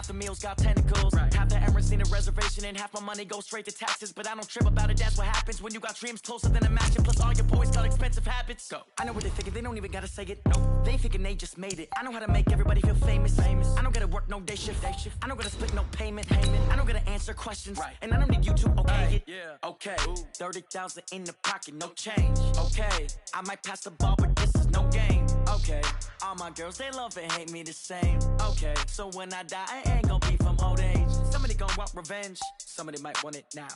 half the meals got tentacles. Half the errands need a reservation and half my money goes straight to taxes. But I don't trip about it, that's what happens when you got dreams closer than a mansion. Plus all your boys got expensive habits. Go. I know what they're thinking, they don't even gotta say it. No, they thinking they just made it. I know how to make everybody feel famous. I don't gotta work no day shift. I don't gotta split no payment. I don't gotta answer questions. And I don't need you to okay it. Okay, 30,000 in the pocket, no change. Okay, I might pass the ball, but this is no game. Okay, all my girls, they love and hate me the same. Okay, so when I die, I ain't gonna be from old age. Somebody gon' want revenge, somebody might want it now.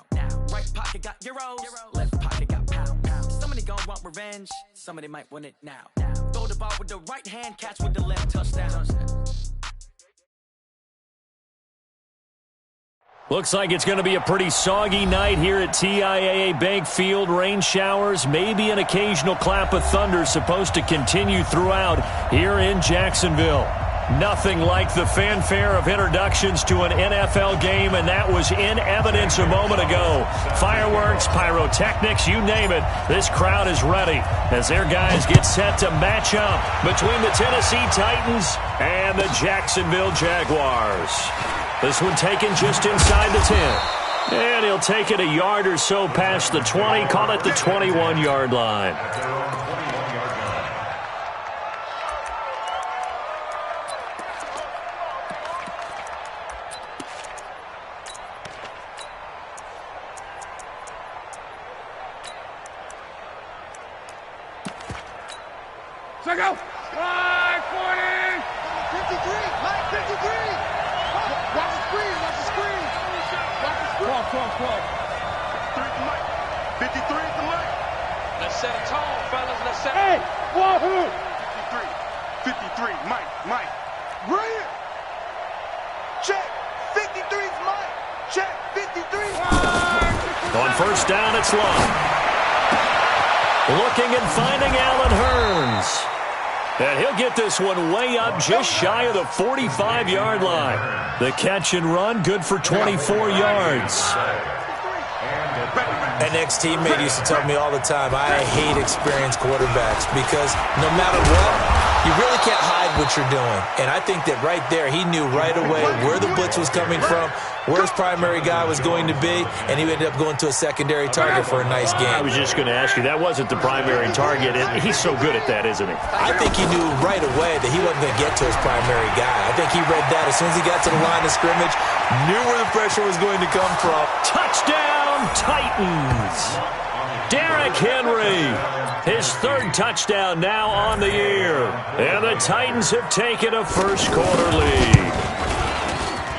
Right pocket got euros, left pocket got pounds. Somebody gon' want revenge, somebody might want it now. Throw the ball with the right hand, catch with the left, touchdown. Looks like it's going to be a pretty soggy night here at TIAA Bank Field. Rain showers, maybe an occasional clap of thunder supposed to continue throughout here in Jacksonville. Nothing like the fanfare of introductions to an NFL game, and that was in evidence a moment ago. Fireworks, pyrotechnics, you name it. This crowd is ready as their guys get set to match up between the Tennessee Titans and the Jacksonville Jaguars. This one taken just inside the 10. And he'll take it a yard or so past the 20, call it the 21-yard line. So go! 540! 53! Mike, 53! Watch the screen, watch the screen! Watch the screen! Cross. 3 to Mike. 53 to Mike. Let's set a tone, fellas. Let's set Hey! Wahoo! 53, Mike. Brilliant! Check! 53's Mike! Check! 53! On first down, it's Love. Looking and finding Allen Hurns. And he'll get this one way up just shy of the 45-yard line. The catch and run, good for 24 yards. An ex-teammate used to tell me all the time, I hate experienced quarterbacks because no matter what, you really can't hide what you're doing. And I think that right there, he knew right away where the blitz was coming from, where his primary guy was going to be, and he ended up going to a secondary target for a nice game. I was just going to ask you, that wasn't the primary target. He's so good at that, isn't he? I think he knew right away that he wasn't going to get to his primary guy. I think he read that as soon as he got to the line of scrimmage, knew where the pressure was going to come from. Touchdown, Titans! Derrick Henry, his third touchdown now on the year. And the Titans have taken a first-quarter lead.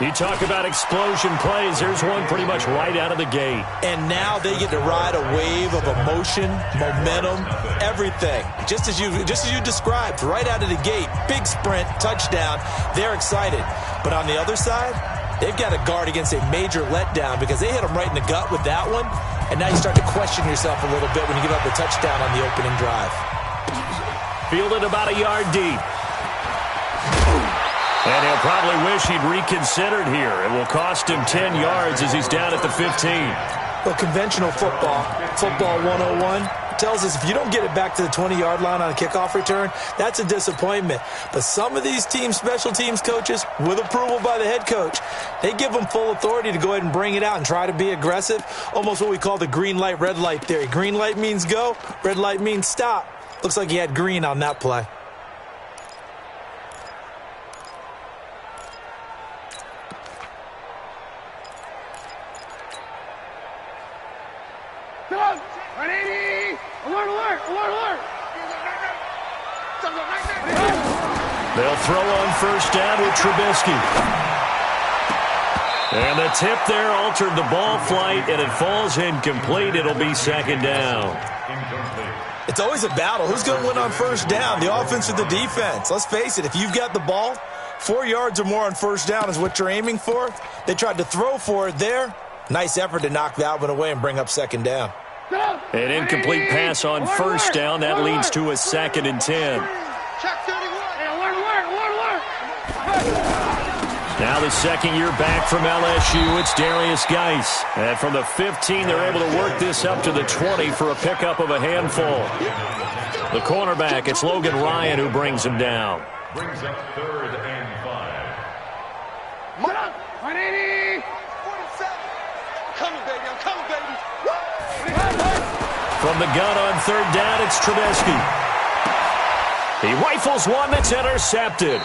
You talk about explosion plays. There's one pretty much right out of the gate. And now they get to ride a wave of emotion, momentum, everything. Just as you described, right out of the gate, big sprint, touchdown. They're excited. But on the other side, they've got to guard against a major letdown because they hit them right in the gut with that one. And now you start to question yourself a little bit when you give up the touchdown on the opening drive. Fielded about a yard deep. And he'll probably wish he'd reconsidered here. It will cost him 10 yards as he's down at the 15. Well, conventional football 101, tells us if you don't get it back to the 20-yard line on a kickoff return, that's a disappointment. But some of these special teams coaches, with approval by the head coach, they give them full authority to go ahead and bring it out and try to be aggressive, almost what we call the green light, red light theory. Green light means go, red light means stop. Looks like he had green on that play. They'll throw on first down with Trubisky. And the tip there altered the ball flight, and it falls incomplete. It'll be second down. It's always a battle. Who's going to win on first down, the offense or the defense? Let's face it, if you've got the ball, 4 yards or more on first down is what you're aiming for. They tried to throw for it there. Nice effort to knock that one away and bring up second down. An incomplete pass on first down. That leads to a 2nd and 10. Now the second year back from LSU, it's Darius Geis. And from the 15, they're able to work this up to the 20 for a pickup of a handful. The cornerback, it's Logan Ryan who brings him down. Brings up 3rd and 5. 180. 47. I'm coming, baby. I'm coming, baby. From the gun on third down, it's Trubisky. He rifles one that's intercepted.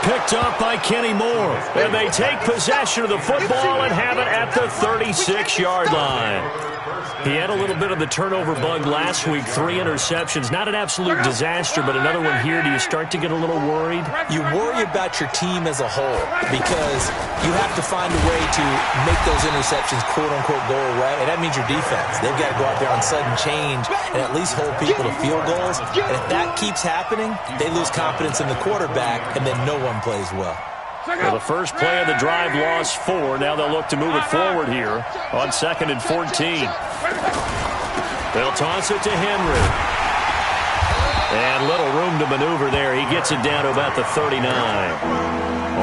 Picked up by Kenny Moore. And they take possession of the football and have it at the 36-yard line. He had a little bit of the turnover bug last week, 3 interceptions. Not an absolute disaster, but another one here. Do you start to get a little worried? You worry about your team as a whole because you have to find a way to make those interceptions, quote-unquote, go away, and that means your defense. They've got to go out there on sudden change and at least hold people to field goals. And if that keeps happening, they lose confidence in the quarterback, and then no one plays well. Well, the first play of the drive lost 4. Now they'll look to move it forward here on 2nd and 14. They'll toss it to Henry. And little room to maneuver there. He gets it down to about the 39.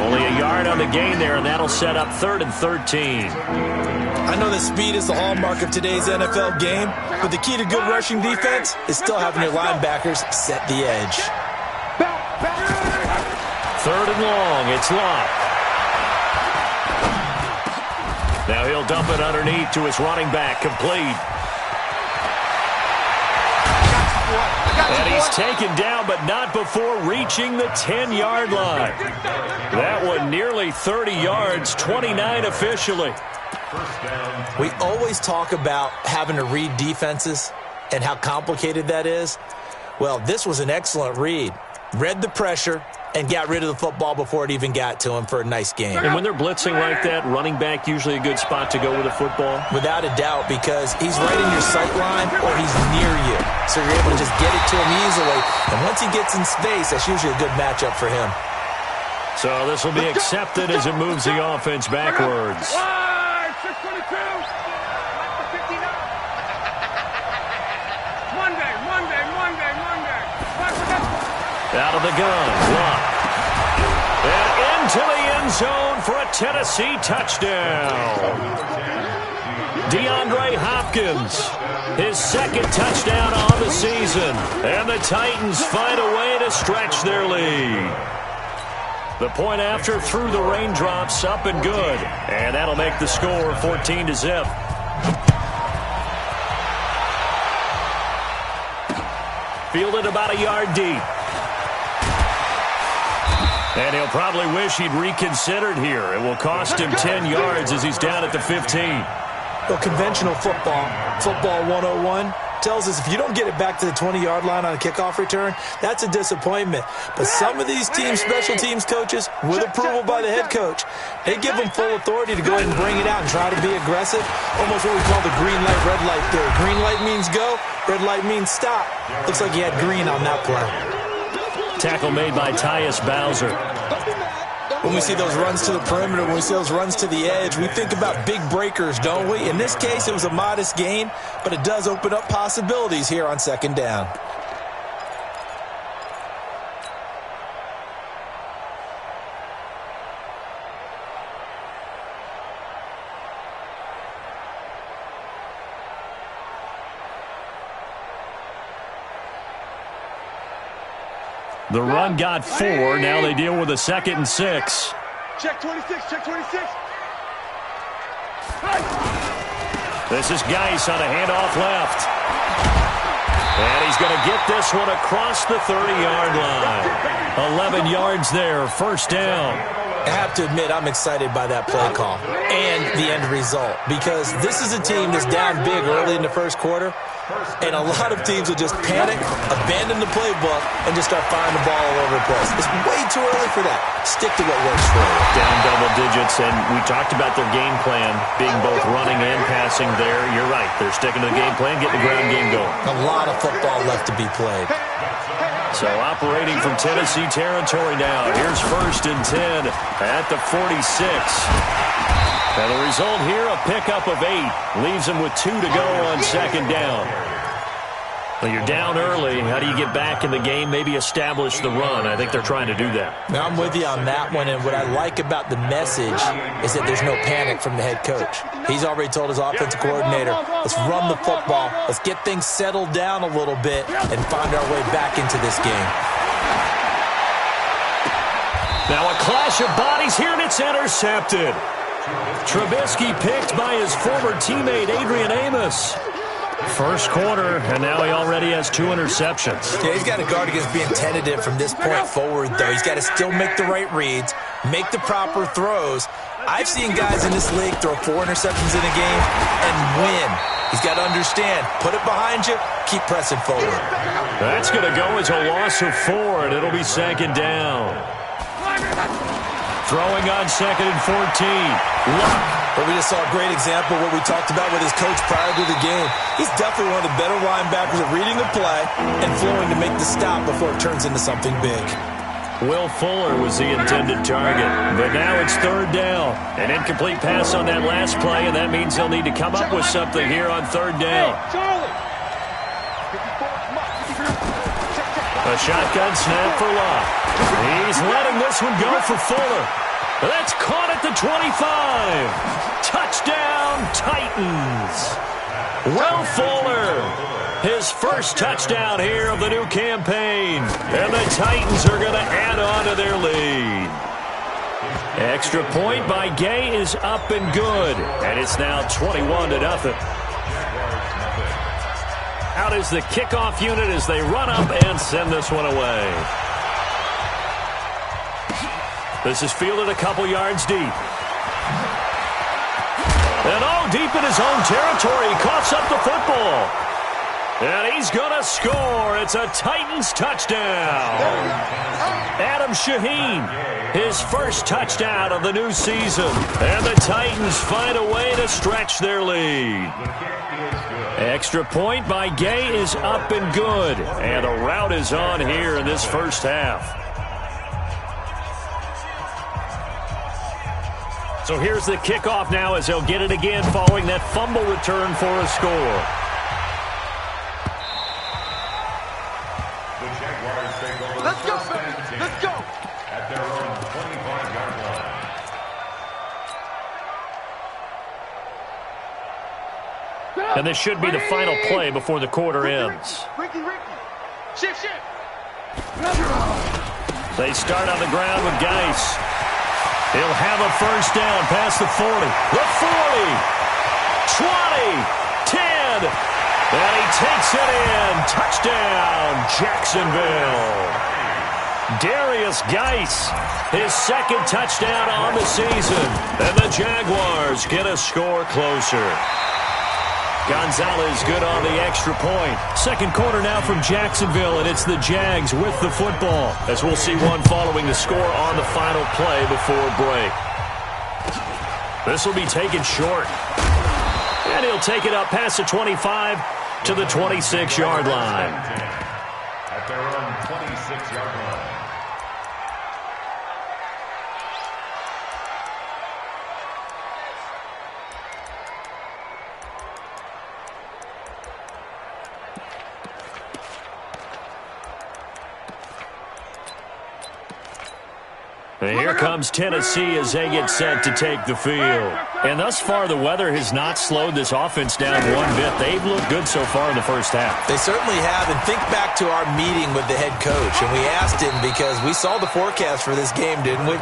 Only a yard on the gain there, and that'll set up 3rd and 13. I know that speed is the hallmark of today's NFL game, but the key to good rushing defense is still having your linebackers set the edge. 3rd and long. It's Locke. Now he'll dump it underneath to his running back. Complete. And he's taken down, but not before reaching the 10-yard line. That one nearly 30 yards, 29 officially. We always talk about having to read defenses and how complicated that is. Well, this was an excellent read. Read the pressure and got rid of the football before it even got to him for a nice game. And when they're blitzing like that, running back usually a good spot to go with a football? Without a doubt, because he's right in your sight line or he's near you. So you're able to just get it to him easily. And once he gets in space, that's usually a good matchup for him. So this will be accepted as it moves the offense backwards. 622. Monday. Out of the gun, Locke. And into the end zone for a Tennessee touchdown. DeAndre Hopkins, his 2nd touchdown on the season. And the Titans find a way to stretch their lead. The point after through the raindrops, up and good. And that'll make the score 14-0. Fielded about a yard deep. And he'll probably wish he'd reconsidered here. It will cost him 10 yards as he's down at the 15. Well, conventional football 101, tells us if you don't get it back to the 20-yard line on a kickoff return, that's a disappointment. But some of these teams, special teams coaches, with approval by the head coach, they give them full authority to go ahead and bring it out and try to be aggressive. Almost what we call the green light, red light theory. Green light means go, red light means stop. Looks like he had green on that play. Tackle made by Tyus Bowser. When we see those runs to the perimeter, when we see those runs to the edge, we think about big breakers, don't we? In this case, it was a modest gain, but it does open up possibilities here on 2nd down. The run got 4. Now they deal with a 2nd and 6. Check 26. This is Geis on a handoff left. And he's going to get this one across the 30-yard line. 11 yards there, 1st down. I have to admit, I'm excited by that play call and the end result because this is a team that's down big early in the 1st quarter, and a lot of teams will just panic, abandon the playbook, and just start firing the ball all over the place. It's way too early for that. Stick to what works for you. Down double digits, and we talked about their game plan being both running and passing there. You're right. They're sticking to the game plan, getting the ground game going. A lot of football left to be played. So operating from Tennessee territory now. Here's 1st and 10 at the 46. And the result here, a pickup of 8. Leaves them with 2 to go on 2nd down. Well, you're down early. How do you get back in the game? Maybe establish the run. I think they're trying to do that. Now, I'm with you on that one, and what I like about the message is that there's no panic from the head coach. He's already told his offensive coordinator, let's run the football, let's get things settled down a little bit, and find our way back into this game. Now a clash of bodies here, and it's intercepted. Trubisky picked by his former teammate Adrian Amos. First quarter, and now he already has 2 interceptions. Yeah, he's got to guard against being tentative from this point forward, though. He's got to still make the right reads, make the proper throws. I've seen guys in this league throw 4 interceptions in a game and win. He's got to understand, put it behind you, keep pressing forward. That's going to go as a loss of 4, and it'll be 2nd down. Throwing on 2nd and 14. Luck. But we just saw a great example of what we talked about with his coach prior to the game. He's definitely one of the better linebackers at reading the play and flowing to make the stop before it turns into something big. Will Fuller was the intended target, but now it's 3rd down. An incomplete pass on that last play, and that means they'll need to come up with something here on 3rd down. A shotgun snap for Luck. He's letting this one go for Fuller. That's caught at the 25. Touchdown, Titans. Will Fuller, his first touchdown here of the new campaign. And the Titans are going to add on to their lead. Extra point by Gay is up and good. And it's now 21-0. Out is the kickoff unit as they run up and send this one away. This is fielded a couple yards deep. And deep in his own territory. He coughs up the football. And he's going to score. It's a Titans touchdown. Adam Shaheen, his first touchdown of the new season. And the Titans find a way to stretch their lead. Extra point by Gay is up and good. And a rout is on here in this first half. So here's the kickoff now as they'll get it again following that fumble return for a score. The Jaguars take over. Let's go, baby. Let's go. At their own 25-yard line. And this should be the final play before the quarter ends. Ricky. Shift. They start on the ground with Geis. He'll have a first down past the 40. The 40. 20. 10. And he takes it in. Touchdown, Jacksonville. Darius Geis, his second touchdown on the season. And the Jaguars get a score closer. Gonzalez good on the extra point. Second quarter now from Jacksonville, and it's the Jags with the football, as we'll see one following the score on the final play before break. This will be taken short. And he'll take it up past the 25 to the 26-yard line. At their own 26-yard line. And here comes Tennessee as they get set to take the field. And thus far, the weather has not slowed this offense down one bit. They've looked good so far in the first half. They certainly have. And think back to our meeting with the head coach. And we asked him because we saw the forecast for this game, didn't we?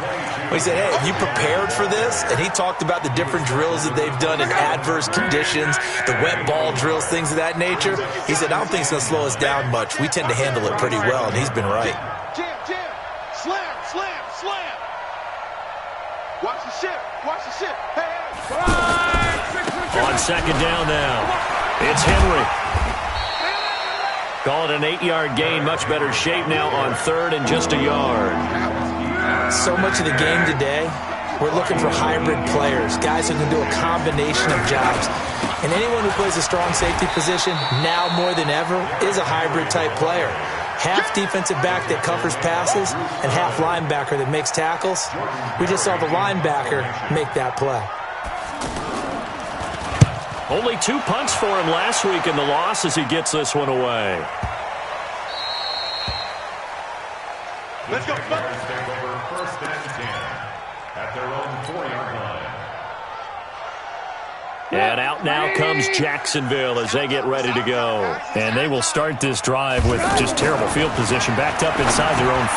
We said, hey, have you prepared for this? And he talked about the different drills that they've done in adverse conditions, the wet ball drills, things of that nature. He said, I don't think it's going to slow us down much. We tend to handle it pretty well, and he's been right. Jam. Slam. Watch the ship. Hey. On second down now, it's Henry. Call it an 8-yard gain. Much better shape now on third and just a yard. So much of the game today, we're looking for hybrid players, guys who can do a combination of jobs. And anyone who plays a strong safety position, now more than ever, is a hybrid-type player. Half defensive back that covers passes and half linebacker that makes tackles. We just saw the linebacker make that play. Only 2 punts for him last week in the loss as he gets this one away. Let's go. Jaguars take over first and 10 at their own 4-yard line. And out now comes Jacksonville as they get ready to go. And they will start this drive with just terrible field position, backed up inside their own 5.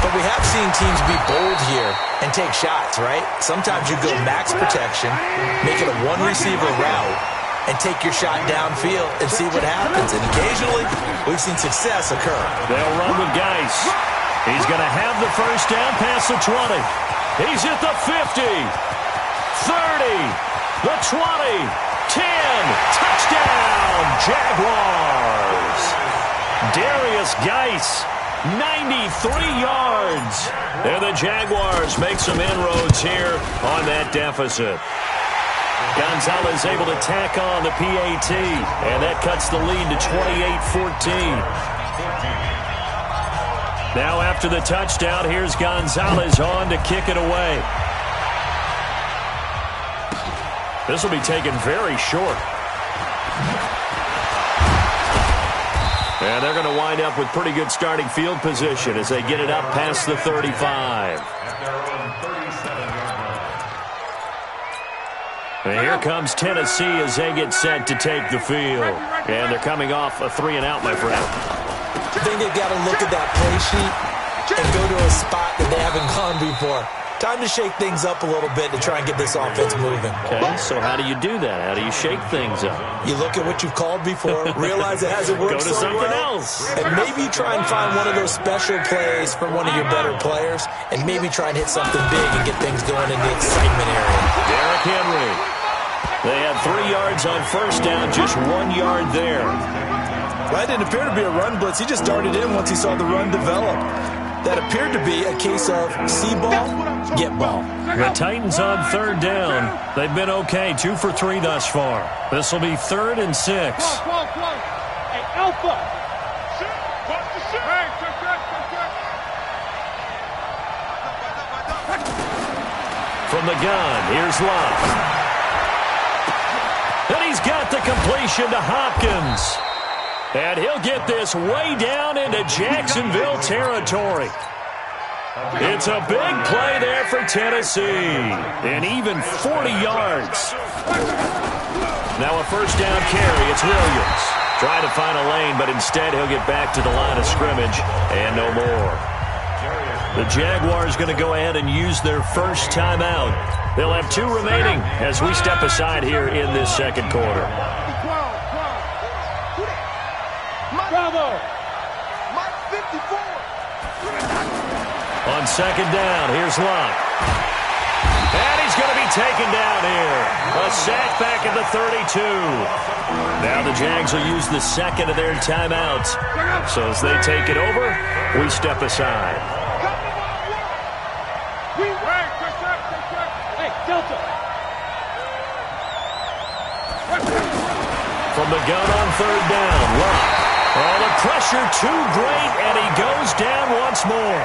But we have seen teams be bold here and take shots, right? Sometimes you go max protection, make it a one-receiver route, and take your shot downfield and see what happens. And occasionally, we've seen success occur. They'll run with Geis. He's going to have the first down past the 20. He's at the 50, 30. The 20, 10, touchdown, Jaguars. Darius Geis, 93 yards. And the Jaguars make some inroads here on that deficit. Gonzalez able to tack on the PAT, and that cuts the lead to 28-14. Now after the touchdown, here's Gonzalez on to kick it away. This will be taken very short. And they're going to wind up with pretty good starting field position as they get it up past the 35. And here comes Tennessee as they get set to take the field. And they're coming off a 3-and-out, my friend. I think they've got to look at that play sheet and go to a spot that they haven't gone before. Time to shake things up a little bit to try and get this offense moving. Okay, so how do you do that? How do you shake things up? You look at what you've called before, realize it hasn't worked Go to so something well, else. and maybe try and find one of those special plays from one of your better players, and maybe try and hit something big and get things going in the excitement area. Derrick Henry. They had 3 yards on first down, just 1 yard there. Well, that didn't appear to be a run blitz. He just darted in once he saw the run develop. That appeared to be a case of see ball, get ball. The Titans on third down. They've been okay, 2 for 3 thus far. This will be 3rd and 6. Hey, Alpha. From the gun, here's Love. And he's got the completion to Hopkins. And he'll get this way down into Jacksonville territory. It's a big play there for Tennessee. And even 40 yards. Now a first down carry. It's Williams. Trying to find a lane, but instead he'll get back to the line of scrimmage. And no more. The Jaguars going to go ahead and use their first timeout. They'll have 2 remaining as we step aside here in this second quarter. Bravo. Mike 54. On second down, here's Locke. And he's going to be taken down here. A sack back at the 32. Now the Jags will use the second of their timeouts. So as they take it over, we step aside. Hey, Delta. From the gun on third down, Locke. Oh, the pressure too great, and he goes down once more.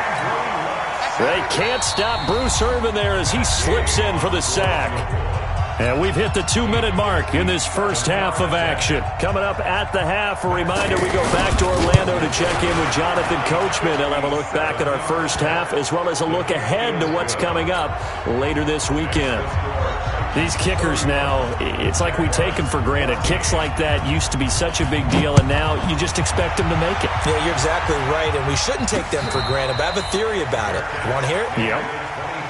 They can't stop Bruce Irvin there as he slips in for the sack. And we've hit the 2-minute mark in this first half of action. Coming up at the half, a reminder, we go back to Orlando to check in with Jonathan Coachman. They'll have a look back at our first half as well as a look ahead to what's coming up later this weekend. These kickers now, it's like we take them for granted. Kicks like that used to be such a big deal, and now you just expect them to make it. Yeah, you're exactly right, and we shouldn't take them for granted, but I have a theory about it. You want to hear it? Yep.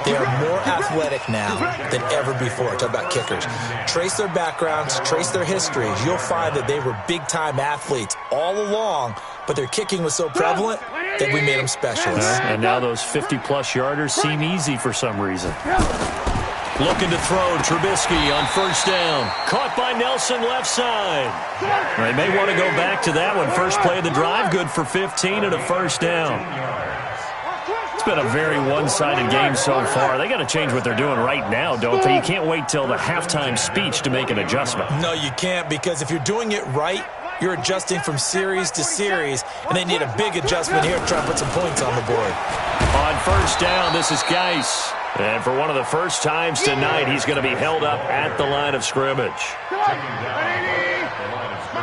They are more athletic now than ever before. Talk about kickers. Trace their backgrounds, trace their histories. You'll find that they were big-time athletes all along, but their kicking was so prevalent that we made them specialists. And now those 50-plus yarders seem easy for some reason. Looking to throw, Trubisky on first down. Caught by Nelson left side. They may want to go back to that one. First play of the drive, good for 15 and a first down. It's been a very one-sided game so far. They got to change what they're doing right now, don't they? You can't wait till the halftime speech to make an adjustment. No, you can't, because if you're doing it right, you're adjusting from series to series, and they need a big adjustment here to try and put some points on the board. On first down, this is Geis. And for one of the first times tonight, he's going to be held up at the line of scrimmage.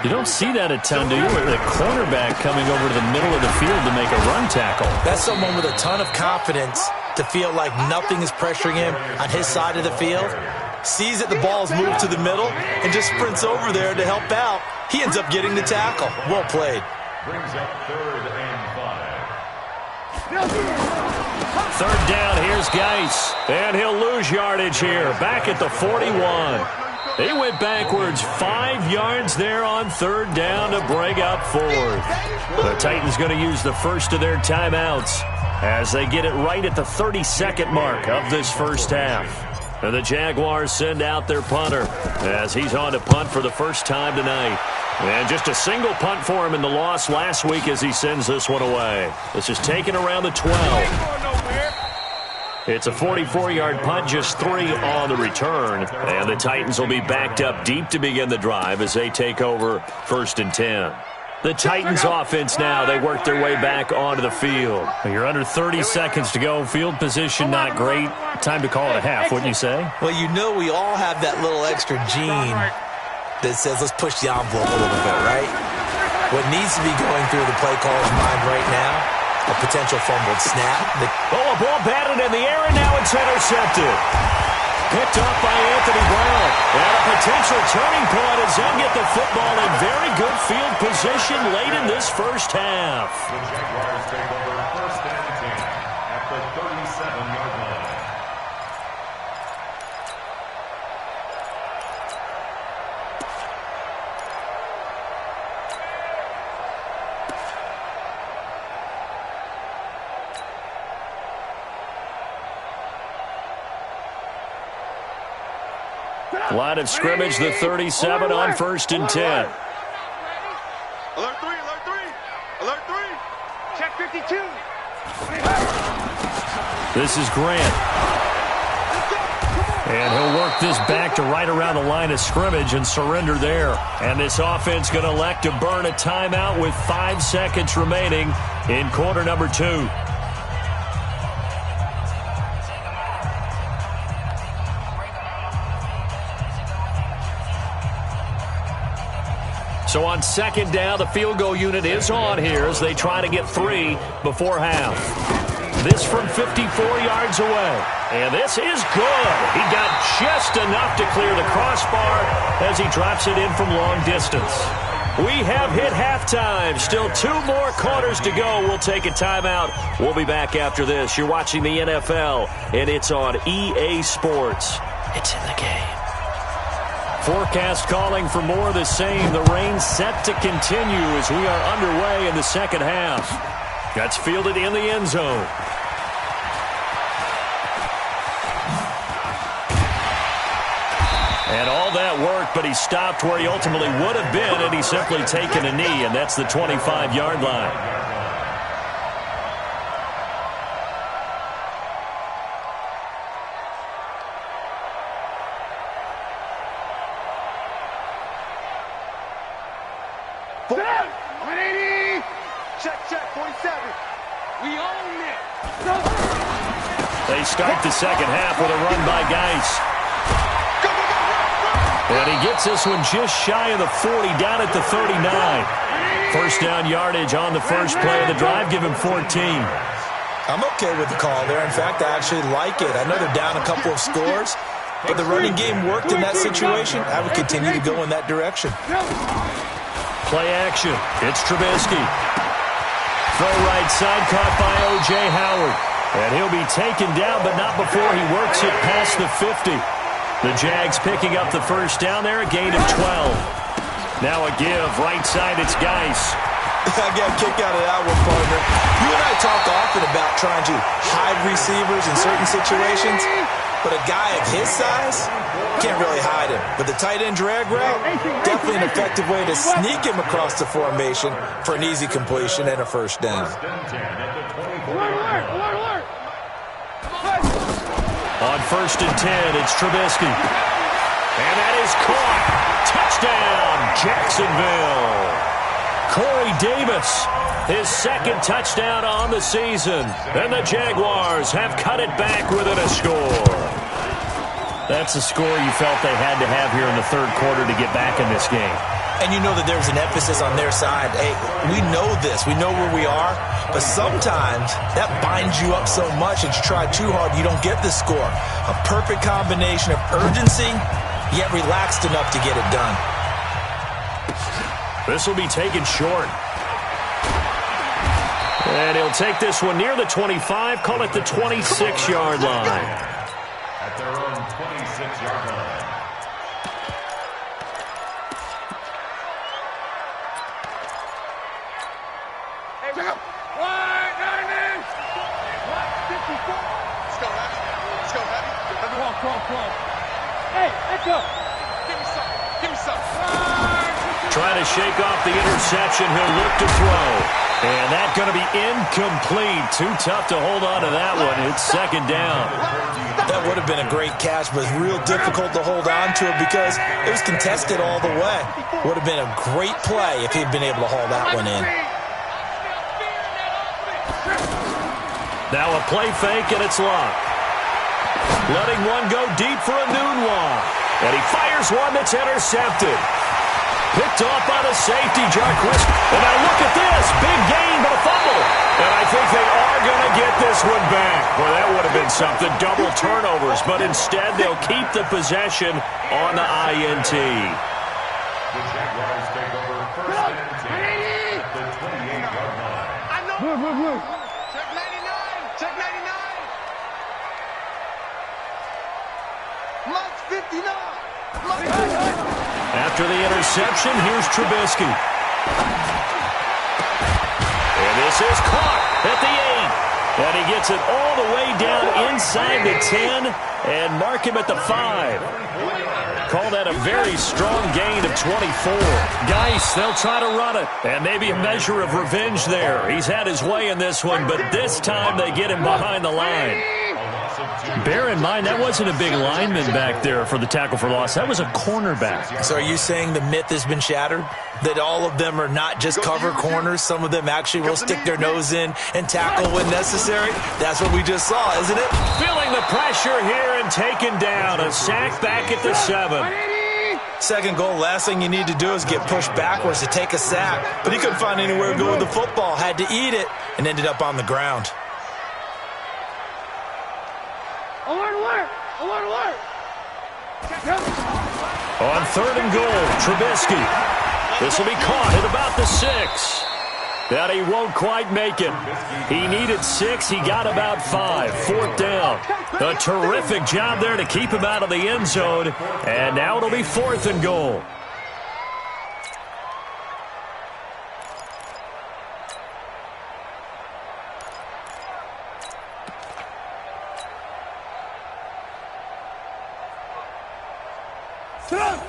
You don't see that a ton, do you? The cornerback coming over to the middle of the field to make a run tackle. That's someone with a ton of confidence to feel like nothing is pressuring him on his side of the field. sees that the ball's moved to the middle, and just sprints over there to help out. He ends up getting the tackle. Well played. Brings up 3rd and 5. Third down, here's Geis. And he'll lose yardage here, back at the 41. He went backwards 5 yards there on 3rd down to bring up 4th. The Titans going to use the first of their timeouts as they get it right at the 32nd mark of this first half. And the Jaguars send out their punter as he's on to punt for the first time tonight. And just a single punt for him in the loss last week as he sends this one away. This is taken around the 12. It's a 44-yard punt, just 3 on the return. And the Titans will be backed up deep to begin the drive as they take over 1st and 10. The Titans offense now, they work their way back onto the field. You're under 30 seconds to go. Field position not great. Time to call it a half, wouldn't you say? Well, you know we all have that little extra gene that says let's push the envelope a little bit, right? What needs to be going through the play caller's mind right now, a potential fumbled snap. A ball batted in the air, and now it's intercepted. Picked up by Anthony Brown. And a potential turning point as they get the football in very good field position late in this first half. The Jaguars take over 1st and 10 at the 37-yard line. Line of scrimmage, the 37 on 1st and 10. Alert 3, alert 3, alert 3. Check 52. This is Grant. And he'll work this back to right around the line of scrimmage and surrender there. And this offense going to elect to burn a timeout with 5 seconds remaining in quarter number 2. So on 2nd down, the field goal unit is on here as they try to get 3 before half. This from 54 yards away. And this is good. He got just enough to clear the crossbar as he drops it in from long distance. We have hit halftime. Still 2 more quarters to go. We'll take a timeout. We'll be back after this. You're watching the NFL, and it's on EA Sports. It's in the game. Forecast calling for more of the same. The rain set to continue as we are underway in the second half. That's fielded in the end zone. And all that work, but he stopped where he ultimately would have been, and he's simply taken a knee, and that's the 25-yard line. They start the second half with a run by Geis. And he gets this one just shy of the 40, down at the 39. First down yardage on the first play of the drive, give him 14. I'm okay with the call there. In fact, I actually like it. I know they're down a couple of scores, but the running game worked in that situation. I would continue to go in that direction. Play action. It's Trubisky. Throw right side, caught by O.J. Howard. And he'll be taken down, but not before he works it past the 50. The Jags picking up the first down there, a gain of 12. Now a give, right side, it's Geis. I got a kick out of that one, partner. You and I talk often about trying to hide receivers in certain situations, but a guy of his size can't really hide him. But the tight end drag route, definitely an effective way to sneak him across the formation for an easy completion and a first down. On 1st and 10, it's Trubisky. And that is caught. Touchdown, Jacksonville. Corey Davis, his second touchdown on the season. And the Jaguars have cut it back within a score. That's a score you felt they had to have here in the third quarter to get back in this game. And you know that there's an emphasis on their side. Hey, we know this. We know where we are. But sometimes that binds you up so much that you try too hard, you don't get the score. A perfect combination of urgency, yet relaxed enough to get it done. This will be taken short. And he'll take this one near the 25, call it the 26-yard line. At their own 26-yard line. Hey, let's go. Give me some. Give me some. Trying to shake off the interception. He'll look to throw. And that's going to be incomplete. Too tough to hold on to that one. It's second down. That would have been a great catch, but it's real difficult to hold on to it because it was contested all the way. Would have been a great play if he'd been able to haul that one in. Now a play fake, and it's locked. Letting one go deep for a Nunwa. And he fires one that's intercepted. Picked off by the safety, Jarquez. And now look at this. Big gain, but a fumble. And I think they are going to get this one back. Well, that would have been something. Double turnovers. But instead, they'll keep the possession on the INT. The Jaguars take over first and 10 at the 28-yard line. I know. Check 99. Check 99. Mark 59. After the interception, here's Trubisky. And this is caught at the 8. And he gets it all the way down inside the 10 and mark him at the 5. Call that a very strong gain of 24. Geis, they'll try to run it. And maybe a measure of revenge there. He's had his way in this one, but this time they get him behind the line. Bear in mind, that wasn't a big lineman back there for the tackle for loss. That was a cornerback. So are you saying the myth has been shattered? That all of them are not just cover corners? Some of them actually will stick their nose in and tackle when necessary? That's what we just saw, isn't it? Feeling the pressure here and taken down. A sack back at the 7. Second goal, last thing you need to do is get pushed backwards to take a sack. But he couldn't find anywhere to go with the football. Had to eat it and ended up on the ground. Alert. On 3rd and goal, Trubisky. This will be caught at about the 6. That he won't quite make it. He needed 6. He got about 5. 4th down. A terrific job there to keep him out of the end zone. And now it'll be 4th and goal.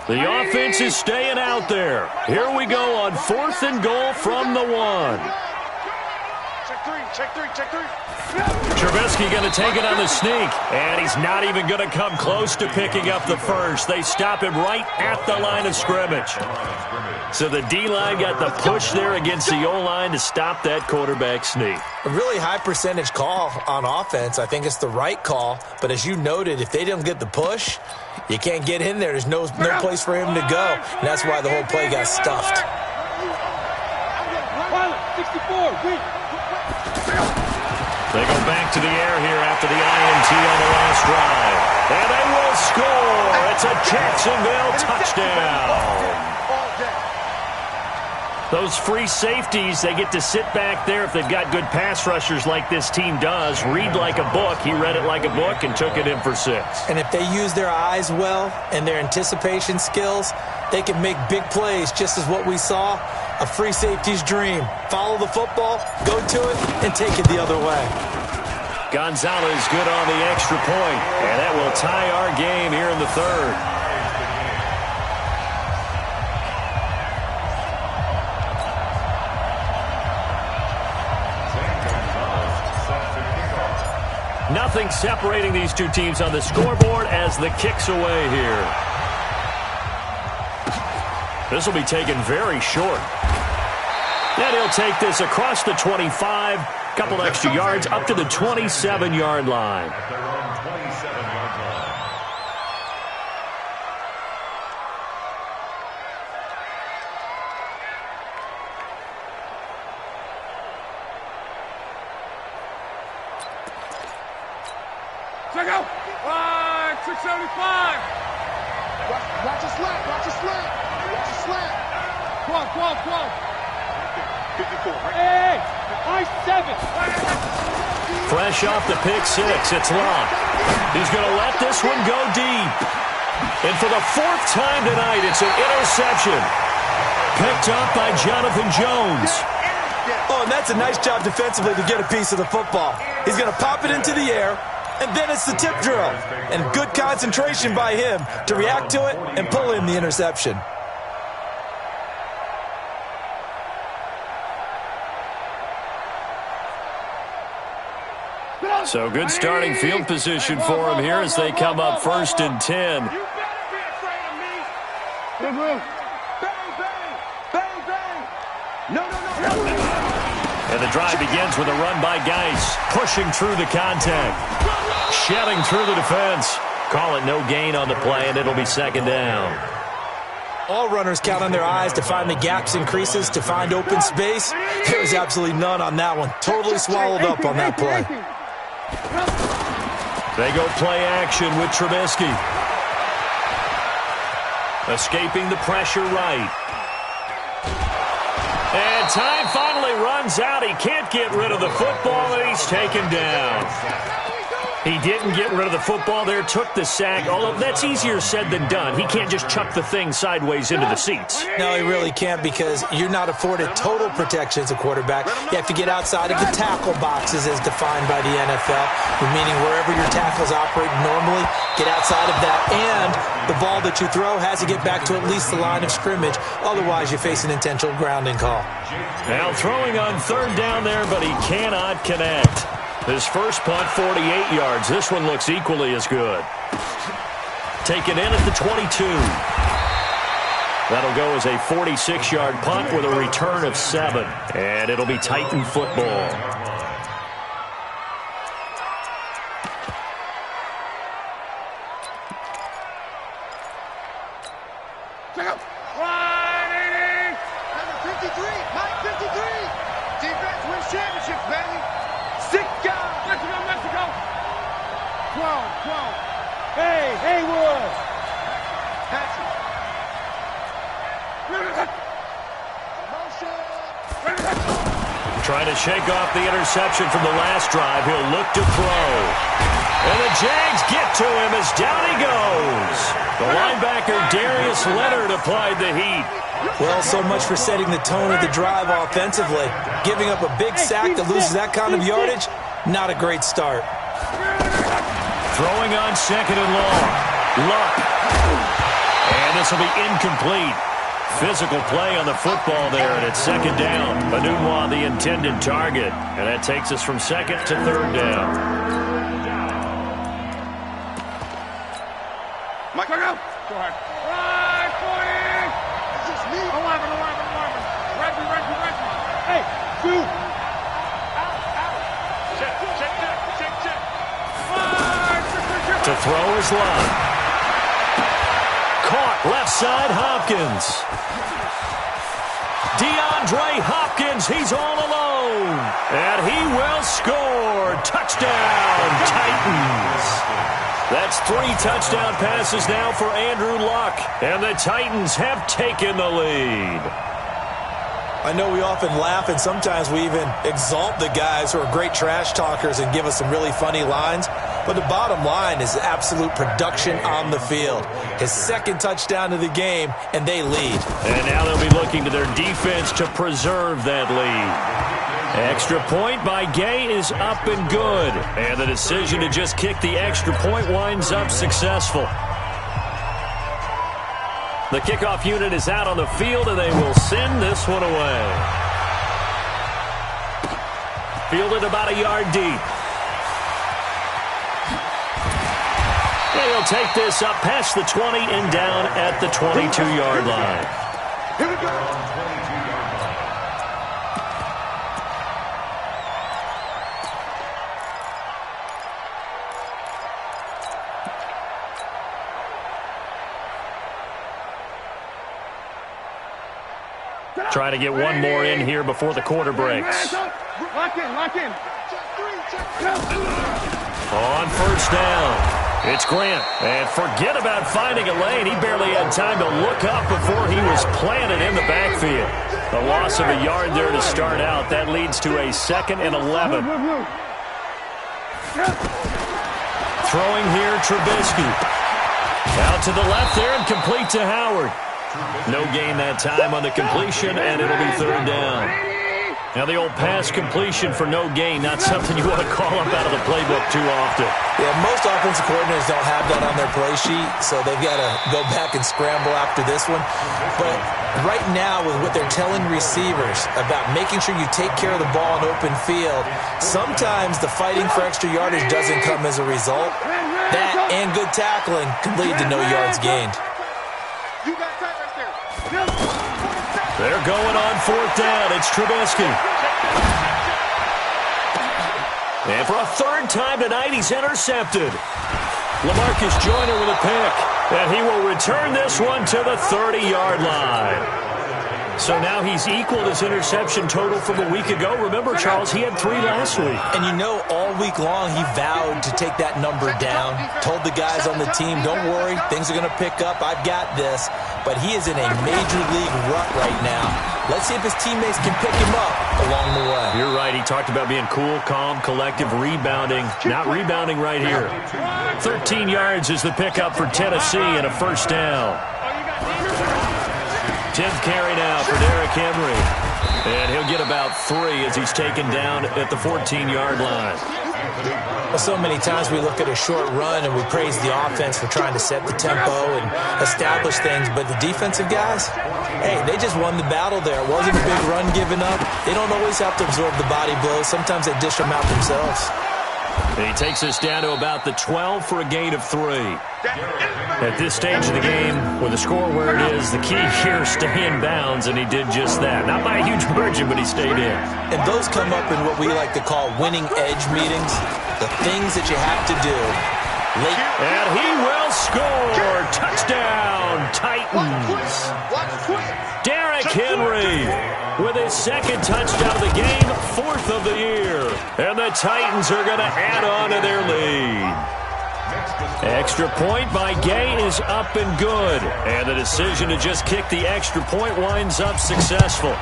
The offense is staying out there. Here we go on 4th and goal from the 1. Check three. Trubisky going to take it on the sneak, and he's not even going to come close to picking up the first. They stop him right at the line of scrimmage. So the D-line got the push there against the O-line to stop that quarterback sneak. A really high percentage call on offense. I think it's the right call. But as you noted, if they don't get the push, you can't get in there. There's no place for him to go. And that's why the whole play got stuffed. 64. They go back to the air here after the INT on the last drive. And they will score. It's a Jacksonville touchdown. Those free safeties, they get to sit back there if they've got good pass rushers like this team does. Read like a book. He read it like a book and took it in for 6. And if they use their eyes well and their anticipation skills, they can make big plays, just as what we saw. A free safety's dream. Follow the football, go to it, and take it the other way. Gonzalez good on the extra point, and that will tie our game here in the 3rd. Nothing separating these two teams on the scoreboard as the kick's away here. This will be taken very short. And he'll take this across the 25, couple extra yards up to the 27-yard line. At their own 27-yard line. Check out. 675. Watch your slant. Watch your slant. Watch your slant. 12. 54. Hey, I-7. Fresh off the pick six, it's Locke. He's going to let this one go deep. And for the fourth time tonight, it's an interception. Picked up by Jonathan Jones. Oh, and that's a nice job defensively to get a piece of the football. He's going to pop it into the air, and then it's the tip drill. And good concentration by him to react to it and pull in the interception. So good starting field position for him here as they come up 1st and 10. You better be afraid of me. Good move. Bang, bang. Bang, bang. No. And the drive begins with a run by Geis, pushing through the contact, shedding through the defense. Call it no gain on the play, and it'll be 2nd down. All runners count on their eyes to find the gaps and creases, to find open space. There was absolutely none on that one. Totally swallowed up on that play. They go play action with Trubisky. Escaping the pressure right. And time finally runs out. He can't get rid of the football, and he's taken down. He didn't get rid of the football there, took the sack. Although that's easier said than done. He can't just chuck the thing sideways into the seats. No, he really can't, because you're not afforded total protection as a quarterback. You have to get outside of the tackle boxes as defined by the NFL, meaning wherever your tackles operate normally, get outside of that. And the ball that you throw has to get back to at least the line of scrimmage. Otherwise, you face an intentional grounding call. Now throwing on 3rd down there, but he cannot connect. His first punt, 48 yards. This one looks equally as good. Taken in at the 22. That'll go as a 46-yard punt with a return of 7. And it'll be Titan football. Check out. 180. Number 53. Mike 53. Defense wins championships, baby. Mexico. 12. Hey, Haywood. Trying to shake off the interception from the last drive. He'll look to throw. And the Jags get to him as down he goes. The linebacker Darius Leonard applied the heat. Well, so much for setting the tone of the drive offensively. Giving up a big sack that loses that kind of yardage, not a great start. Throwing on 2nd and long. Luck. And this will be incomplete. Physical play on the football there, and it's 2nd down. Anunwa, the intended target. And that takes us from 2nd to 3rd down. Mike, go ahead. 540. It's just me. 11. Reggie. Hey, 2. Check. To throw is Love. Caught left side, Hopkins. DeAndre Hopkins, he's all alone. And he will score. Touchdown, Titans. That's 3 touchdown passes now for Andrew Luck. And the Titans have taken the lead. I know we often laugh, and sometimes we even exalt the guys who are great trash talkers and give us some really funny lines. But the bottom line is absolute production on the field. His 2nd touchdown of the game, and they lead. And now they'll be looking to their defense to preserve that lead. Extra point by Gay is up and good. And the decision to just kick the extra point winds up successful. The kickoff unit is out on the field, and they will send this one away. Fielded about a yard deep. And he'll take this up past the 20 and down at the 22-yard line. Here we go. Trying to get one more in here before the quarter breaks. Lock in. On first down. It's Grant. And forget about finding a lane. He barely had time to look up before he was planted in the backfield. A loss of a yard there to start out. That leads to a 2nd and 11. Throwing here, Trubisky. Out to the left there and complete to Howard. No gain that time on the completion, and it'll be 3rd down. Now the old pass completion for no gain, not something you want to call up out of the playbook too often. Yeah, most offensive coordinators don't have that on their play sheet, so they've got to go back and scramble after this one. But right now, with what they're telling receivers about making sure you take care of the ball in open field, sometimes the fighting for extra yardage doesn't come as a result. That and good tackling can lead to no yards gained. They're going on 4th down. It's Trubisky. And for a 3rd time tonight, he's intercepted. LaMarcus Joyner with a pick. And he will return this one to the 30-yard line. So now he's equaled his interception total from a week ago. Remember, Charles, he had 3 last week. And you know, all week long he vowed to take that number down. Told the guys on the team, don't worry, things are going to pick up. I've got this. But he is in a major league rut right now. Let's see if his teammates can pick him up along the way. You're right. He talked about being cool, calm, collective, rebounding. Not rebounding right here. 13 yards is the pickup for Tennessee and a 1st down. 10th carry now for Derrick Henry. And he'll get about 3 as he's taken down at the 14-yard line. Well, so many times we look at a short run and we praise the offense for trying to set the tempo and establish things, but the defensive guys, hey, they just won the battle there. It wasn't a big run given up. They don't always have to absorb the body blows. Sometimes they dish them out themselves. And he takes us down to about the 12 for a gain of 3. At this stage of the game, with the score where it is, the key here is stay in bounds, and he did just that. Not by a huge margin, but he stayed in. And those come up in what we like to call winning edge meetings, the things that you have to do late. And he will score. Touchdown, Titans. Derrick Henry with his 2nd touchdown of the game, 4th of the year. And the Titans are going to add on to their lead. Extra point by Gay is up and good. And the decision to just kick the extra point winds up successful.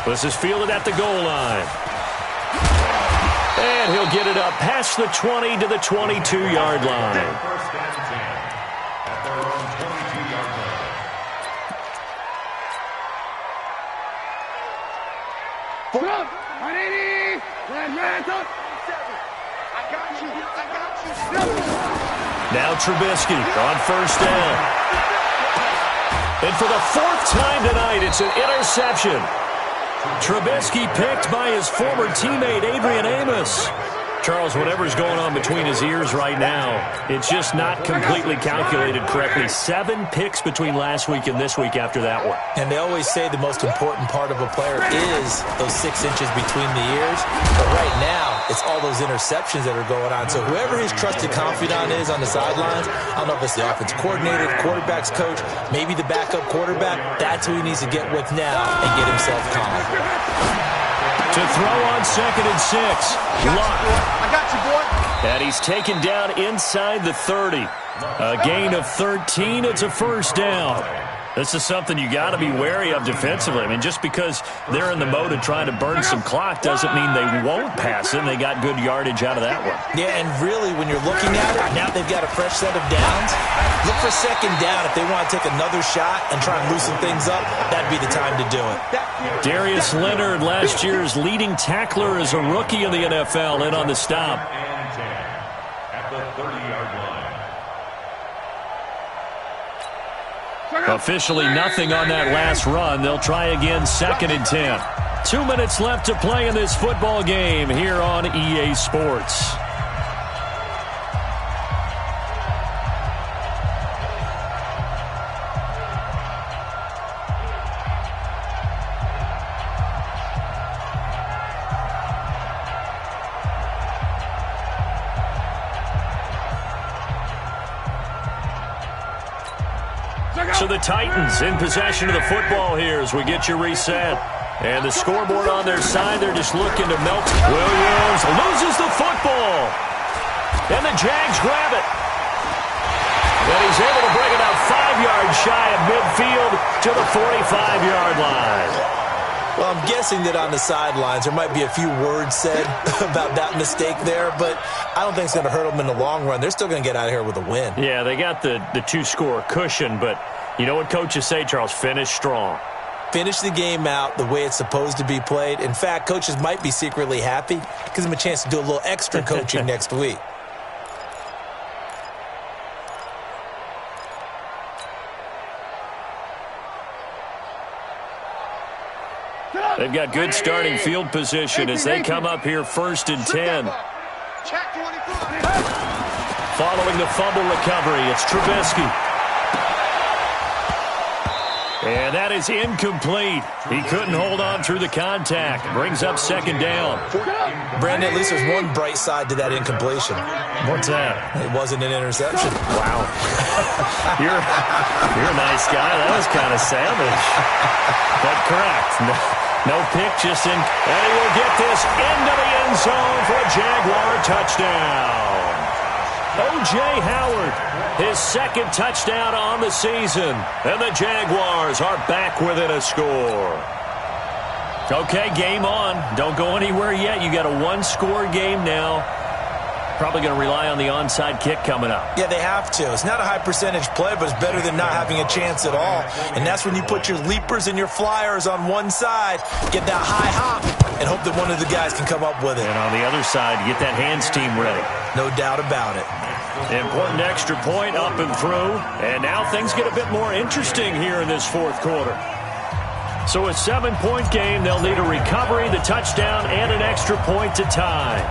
This is fielded at the goal line. And he'll get it up past the 20 to the 22-yard line. Now Trubisky on 1st down. And for the 4th time tonight, it's an interception. Trubisky picked by his former teammate, Adrian Amos. Charles, whatever's going on between his ears right now, it's just not completely calculated correctly. 7 picks between last week and this week after that one. And they always say the most important part of a player is those 6 inches between the ears. But right now, it's all those interceptions that are going on. So whoever his trusted confidant is on the sidelines, I don't know if it's the offense coordinator, the quarterback's coach, maybe the backup quarterback, that's who he needs to get with now and get himself calm. To throw on 2nd and 6. Luck. I got you, boy. And he's taken down inside the 30. A gain of 13. It's a 1st down. This is something you got to be wary of defensively. I mean, just because they're in the mode of trying to burn some clock doesn't mean they won't pass it, and they got good yardage out of that one. Yeah, and really, when you're looking at it, now they've got a fresh set of downs. Look for 2nd down. If they want to take another shot and try and loosen things up, that'd be the time to do it. Darius Leonard, last year's leading tackler as a rookie in the NFL, in on the stop. At the 30-yard line. Officially nothing on that last run. They'll try again, 2nd and 10. 2 minutes left to play in this football game here on EA Sports. So the Titans in possession of the football here as we get you reset. And the scoreboard on their side, they're just looking to melt. Williams loses the football. And the Jags grab it. And he's able to bring it out 5 yards shy of midfield to the 45-yard line. Well, I'm guessing that on the sidelines there might be a few words said about that mistake there, but I don't think it's going to hurt them in the long run. They're still going to get out of here with a win. Yeah, they got the two-score cushion, but you know what coaches say, Charles? Finish strong. Finish the game out the way it's supposed to be played. In fact, coaches might be secretly happy. It gives them a chance to do a little extra coaching next week. They've got good starting field position as they come up here 1st and 10. Following the fumble recovery, it's Trubisky. And that is incomplete. He couldn't hold on through the contact. Brings up 2nd down. Brandon, at least there's one bright side to that incompletion. What's that? It wasn't an interception. Wow. You're a nice guy. That was kind of savage. But correct. No pick, just in. And he will get this into the end zone for a Jaguar touchdown. O.J. Howard, his 2nd touchdown on the season. And the Jaguars are back within a score. Okay, game on. Don't go anywhere yet. You got a 1-score game now. Probably going to rely on the onside kick coming up. Yeah, they have to. It's not a high percentage play, but it's better than not having a chance at all. And that's when you put your leapers and your flyers on one side, get that high hop, and hope that one of the guys can come up with it. And on the other side, get that hands team ready. No doubt about it. Important extra point up and through. And now things get a bit more interesting here in this 4th quarter. So a 7-point game. They'll need a recovery, the touchdown, and an extra point to tie.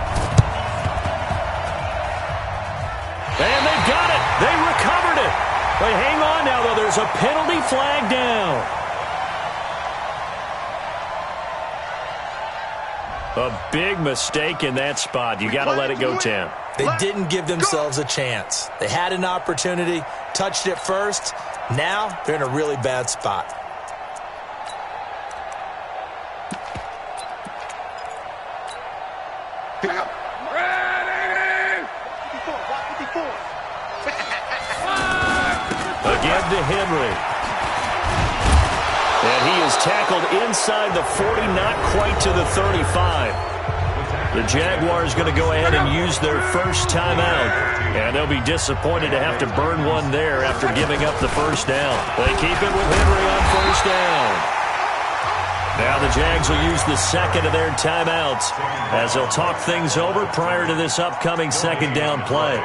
And they got it. They recovered it. But hang on now, though. There's a penalty flag down. A big mistake in that spot. You got to let it go 10. They didn't give themselves a chance. They had an opportunity, touched it first. Now they're in a really bad spot. Again to Henry. And he is tackled inside the 40, not quite to the 35. The Jaguars going to go ahead and use their first timeout. And they'll be disappointed to have to burn one there after giving up the 1st down. They keep it with Henry on 1st down. Now the Jags will use the 2nd of their timeouts as they'll talk things over prior to this upcoming 2nd down play.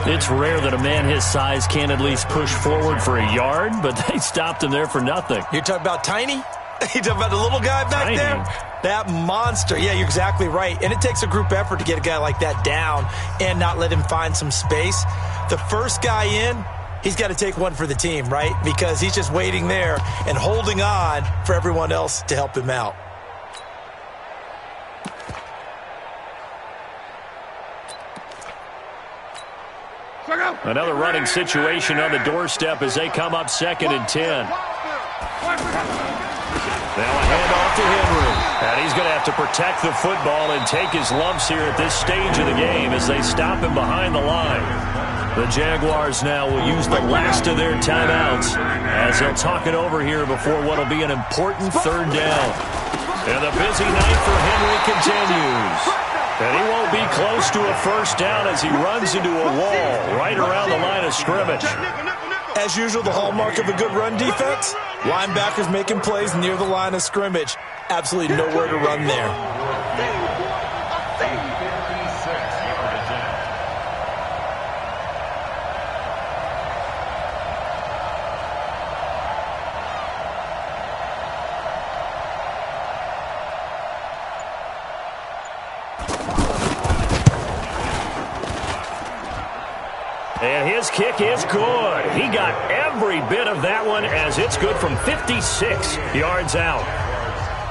It's rare that a man his size can't at least push forward for a yard, but they stopped him there for nothing. You're talking about Tiny? You're talking about the little guy back Tiny. there? That monster. Yeah, you're exactly right. And it takes a group effort to get a guy like that down and not let him find some space. The first guy in, he's got to take one for the team, right? Because he's just waiting there and holding on for everyone else to help him out. Another running situation on the doorstep as they come up 2nd and 10. Now a handoff to Henry. And he's going to have to protect the football and take his lumps here at this stage of the game as they stop him behind the line. The Jaguars now will use the last of their timeouts as they'll talk it over here before what will be an important 3rd down. And the busy night for Henry continues. And he won't be close to a 1st down as he runs into a wall right around the line of scrimmage. As usual, the hallmark of a good run defense, linebackers making plays near the line of scrimmage. Absolutely nowhere to run there. And his kick is good. He got every bit of that one as it's good from 56 yards out.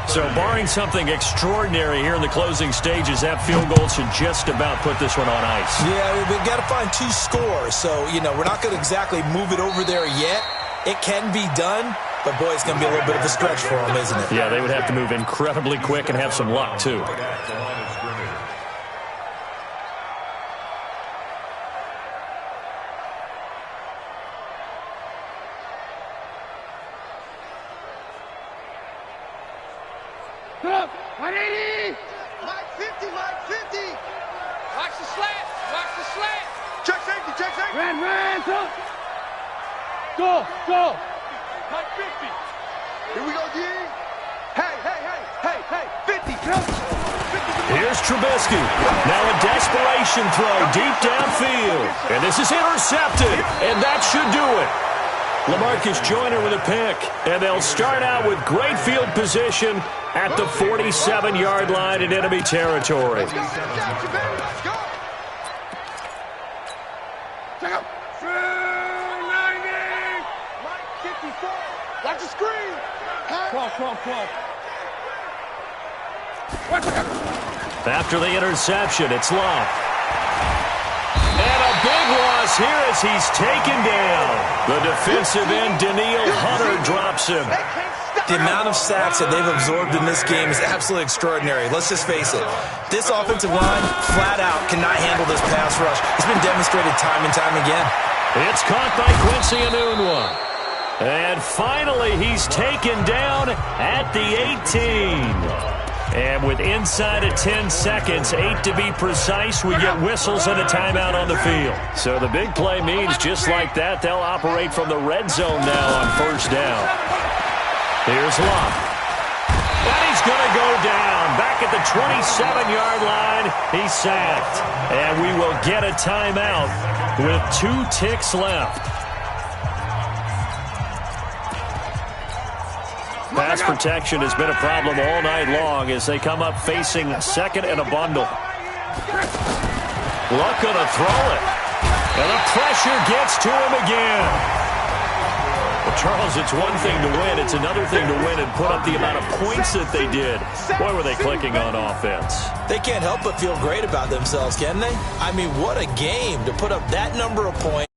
So barring something extraordinary here in the closing stages, that field goal should just about put this one on ice. Yeah, we've got to find 2 scores. So, we're not going to exactly move it over there yet. It can be done, But, boy, it's going to be a little bit of a stretch for them, isn't it? Yeah, they would have to move incredibly quick and have some luck, too. Up, 180! Mike 50, Mike 50! Watch the slant, watch the slant! Check safety, check safety. Ran, up! Go! Mike 50! Here we go, G. Hey, 50. 50 Here's Trubisky. Now a desperation throw deep downfield. And this is intercepted. And that should do it. LaMarcus Joyner with a pick. And they'll start out with great field position at the 47-yard line in enemy territory. Let's go. Check out. 90! Mike 54. Watch the screen. Cross. After the interception, it's Love. And a big loss here as he's taken down. The defensive end, Danielle Hunter, drops him. The amount of sacks that they've absorbed in this game is absolutely extraordinary. Let's just face it. This offensive line, flat out, cannot handle this pass rush. It's been demonstrated time and time again. It's caught by Quincy Enunwa. And finally, he's taken down at the 18. And with inside of 10 seconds, 8 to be precise, we get whistles and a timeout on the field. So the big play means just like that, they'll operate from the red zone now on first down. Here's Love. And he's going to go down. Back at the 27-yard line, he's sacked. And we will get a timeout with 2 ticks left. Pass protection has been a problem all night long as they come up facing second and a bundle. Luck going to throw it. And the pressure gets to him again. Well, Charles, it's one thing to win. It's another thing to win and put up the amount of points that they did. Boy, were they clicking on offense. They can't help but feel great about themselves, can they? I mean, what a game to put up that number of points.